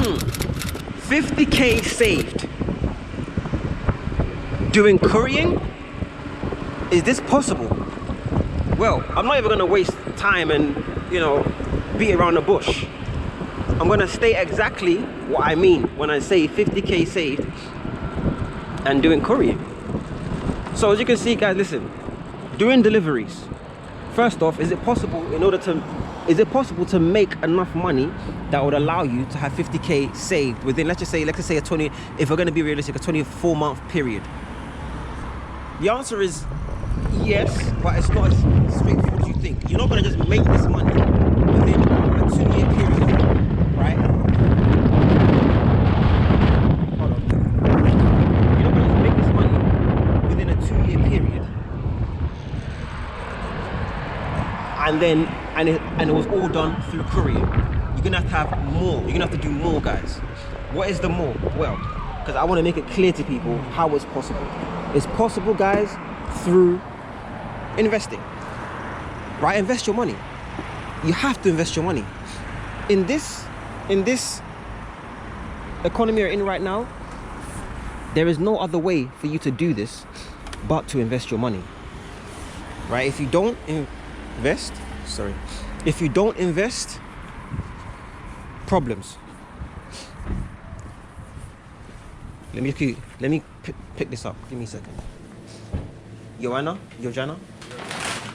50k saved doing currying? Is this possible? Well, I'm not even gonna waste time and, you know, beat around the bush. I'm gonna state exactly what I mean when I say 50k saved and doing currying. So as you can see, guys, listen, doing deliveries. First off, is it possible to make enough money that would allow you to have 50k saved within, let's just say a 20, if we're gonna be realistic, a 24-month period? The answer is yes, but it's not as straightforward as you think. You're not gonna just make this money within a 2-year period, right? Hold on. You're not gonna just make this money within a 2-year period, and it was all done through courier. You're gonna have more. You're gonna have to do more, guys. What is the more? Well, because I want to make it clear to people how it's possible. It's possible, guys, through investing. Right? Invest your money. You have to invest your money. In this economy we're in right now, there is no other way for you to do this but to invest your money. Right? If you don't invest, problems. Let me pick this up. Give me a second. Jana?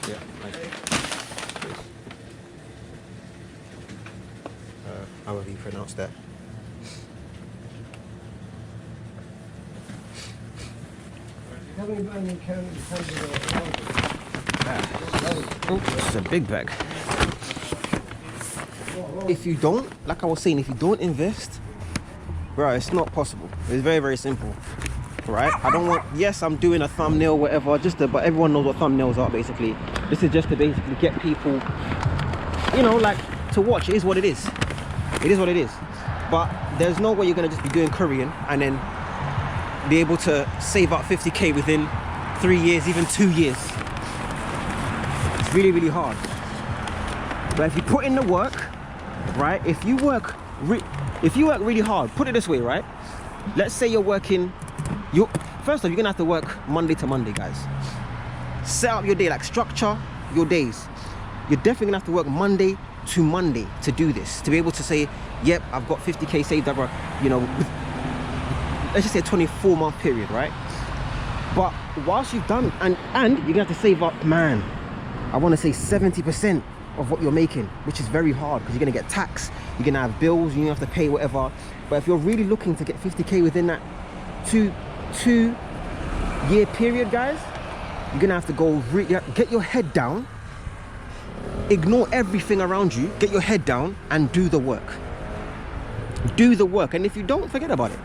Yeah. However you pronounce that. Oh, it's a big bag. If you don't, like I was saying, if you don't invest, bro, it's not possible. It's very, very simple, right? I don't want, yes, I'm doing a thumbnail, whatever, but everyone knows what thumbnails are, basically. This is just to basically get people, you know, like, to watch. It is what it is. It is what it is. But there's no way you're gonna just be doing Korean and then be able to save up 50k within 3 years, even 2 years. It's really, really hard. But if you put in the work, right? If you work really hard, put it this way, right? Let's say you're working, first off, you're gonna have to work Monday to Monday, guys. Set up your day, like structure your days. You're definitely gonna have to work Monday to Monday to do this, to be able to say, yep, I've got 50k saved over, you know, let's just say a 24-month period, right? But whilst you've done, and you're gonna have to save up, man, I wanna say 70% of what you're making, which is very hard because you're gonna get tax, you're gonna have bills, you have to pay whatever. But if you're really looking to get 50k within that two-year period, guys, you're gonna have to go get your head down, ignore everything around you, get your head down and do the work. Do the work. And if you don't, forget about it.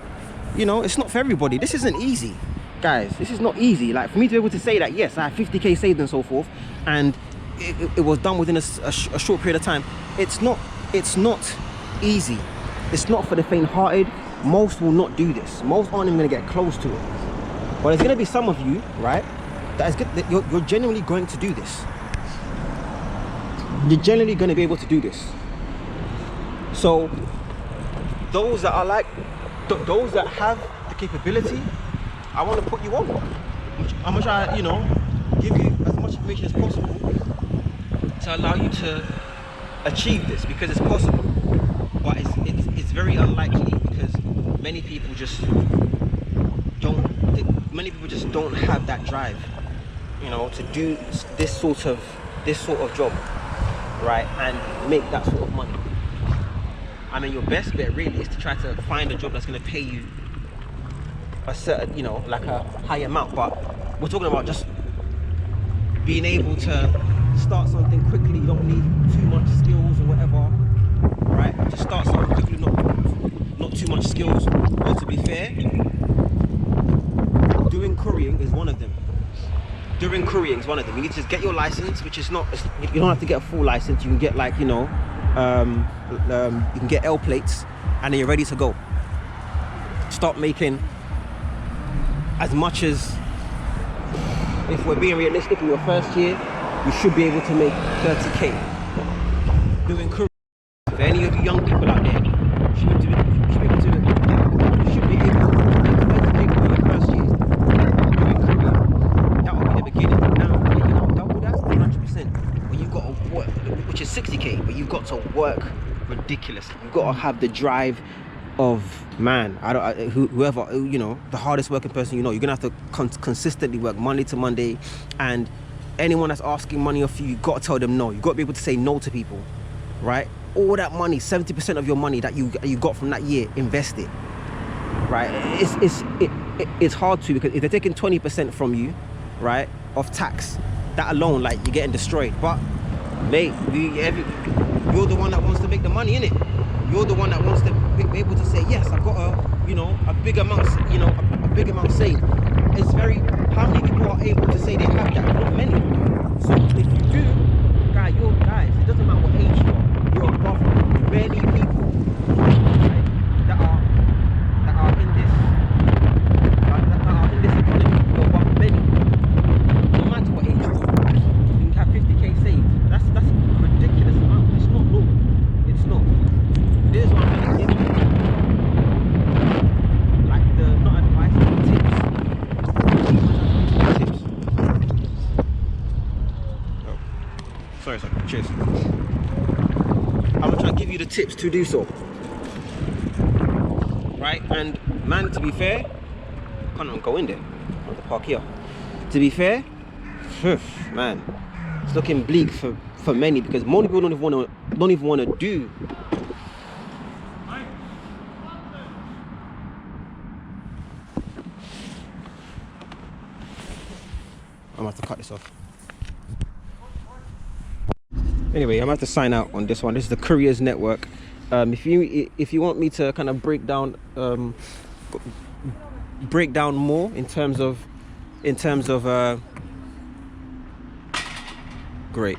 You know, it's not for everybody. This isn't easy, guys. This is not easy. Like, for me to be able to say that, yes, I have 50k saved and so forth, and it was done within a short period of time, it's not easy. It's not for the faint-hearted. Most will not do this. Most aren't even gonna get close to it. But there's gonna be some of you, right, that you're genuinely going to do this. You're genuinely gonna be able to do this. So those that are like, those that have the capability, I want to put you on. I'm gonna try, you know, give you as much information as possible to allow you to achieve this, because it's possible. But it's very unlikely, because many people just don't have that drive, you know, to do this sort of job, right, and make that sort of money. I mean, your best bet really is to try to find a job that's going to pay you a certain, you know, like a high amount. But we're talking about just being able to start something quickly. You don't need too much skills or whatever, right? Just start something quickly, not too much skills. But to be fair, doing couriering is one of them. Doing couriering is one of them. You need to just get your license, which is not, you don't have to get a full license. You can get, like, you know, you can get L plates, and then you're ready to go. Start making as much as, if we're being realistic, in your first year, you should be able to make 30k doing courier. For any of you young people out there, you should work ridiculously. You've got to have the drive of, man, whoever, you know, the hardest working person, you know, you're gonna have to consistently work Monday to Monday, and anyone that's asking money off you, you got to tell them no. You got to be able to say no to people, right? All that money, 70% of your money that you got from that year, invest it, right? It's hard to, because if they're taking 20% from you, right, of tax, that alone, like, you're getting destroyed. But mate, you're the one that wants to make the money, innit? You're the one that wants to be able to say, yes, I've got a big amount, a big amount saved. It's very, how many people are able to say they have that? Not many. So if you do, guys, it doesn't matter what age you are, you're above many people, right, that are in this, economy. You're above many, no matter what age you are. You have 50k saved. That's a ridiculous amount. It's not normal. It's not. This is what I'm going to give you. Like, not advice, tips. Oh, sorry. Cheers. I'm going to try to give you the tips to do so. Right? And, man, to be fair, I can't even go in there. I want to park here. To be fair, man, it's looking bleak for many, because most people don't even want to do. I'm gonna have to cut this off. Anyway, I'm gonna have to sign out on this one. This is the Couriers Network. If you want me to kind of break down more in terms of great,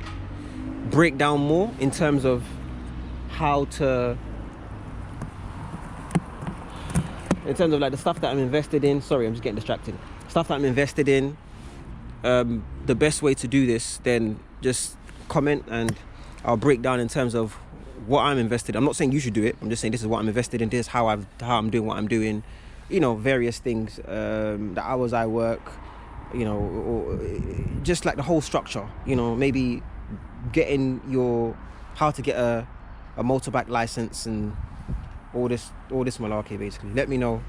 break down more in terms of how to, in terms of like the stuff that I'm invested in. Sorry, I'm just getting distracted. Stuff that I'm invested in. The best way to do this, then just comment and I'll break down in terms of what I'm invested in. I'm not saying you should do it. I'm just saying this is what I'm invested in. This is how I'm doing what I'm doing. You know, various things, the hours I work, you know, or just like the whole structure. You know, maybe getting how to get a motorbike license and all this malarkey, basically. Let me know,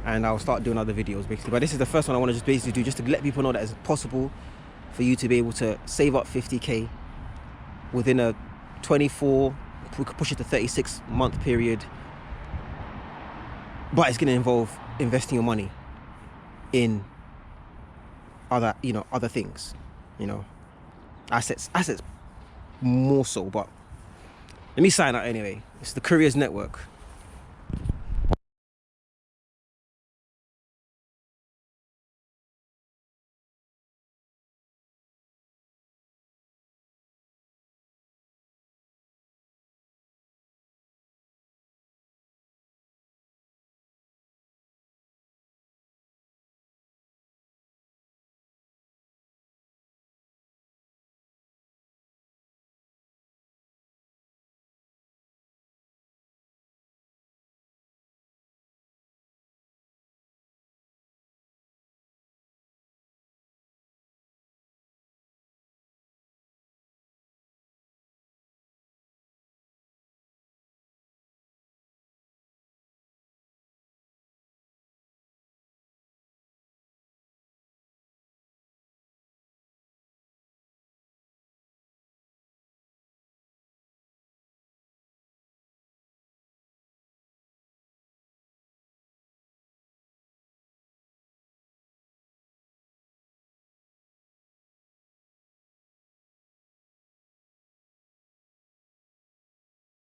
and I'll start doing other videos, basically. But this is the first one I want to just basically do, just to let people know that it's possible for you to be able to save up 50k within a 24, we could push it to 36 month period. But it's going to involve investing your money in other things, assets more so. But let me sign out anyway. It's the Couriers Network.